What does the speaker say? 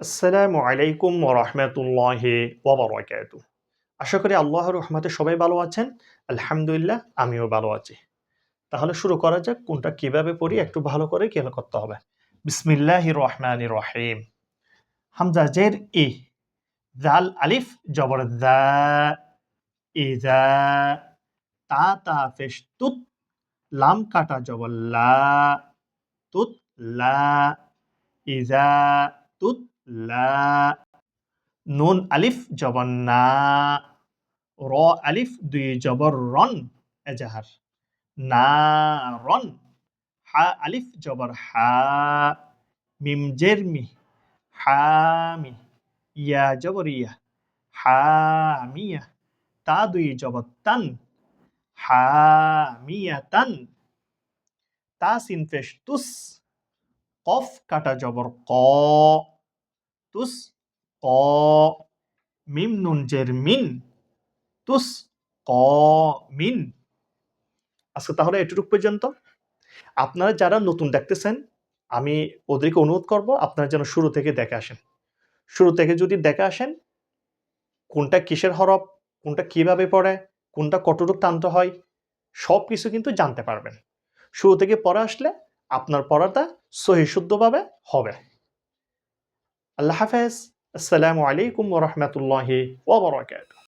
আসসালামু আলাইকুম ওয়া রাহমাতুল্লাহি ওয়া বারাকাতুহু। আশা করি আল্লাহর রহমতে সবাই ভালো আছেন। আলহামদুলিল্লাহ আমিও ভালো আছি। তাহলে শুরু করা যাক কোনটা কিভাবে পড়ি একটু ভালো করে খেয়াল করতে হবে। বিসমিল্লাহির রহমানির রহিম। হামজা জের ই, জাল আলিফ জবর যা, ইজা, তা তা পেশ তুত, লাম কাটা জবর লা, তুত লা, ইজা তুত লা, নুন আলিফ জবর না, র আলিফ দুই জবর রন এজাহার, না রন, হা আলিফ জবর হা, মিম জের মি, হামি, ইয়া জবর ইয়া, হামিয়া, তা দুই জবর তান, হামিয়াতান, তা সিন পেশ তুস, কফ কাটা জবর ক, তুস ক, মিম নুন জের মিন, তুস ক মিন। আজকে তাহলে এটুকু পর্যন্ত। আপনারা যারা নতুন দেখতেছেন, আমি ওদেরকে অনুরোধ করব আপনারা যেন শুরু থেকে দেখে আসেন। শুরু থেকে যদি দেখে আসেন, কোনটা কিসের হরফ, কোনটা কিভাবে পড়ে, কোনটা কতটুক টানতে হয়, সবকিছু কিন্তু জানতে পারবেন। শুরু থেকে পড়ে আসলে আপনার পড়াটা সহি শুদ্ধভাবে হবে। আল্লাহ হাফেজ। আসসালামু আলাইকুম ওয়া রাহমাতুল্লাহি ওয়া বারাকাতুহু।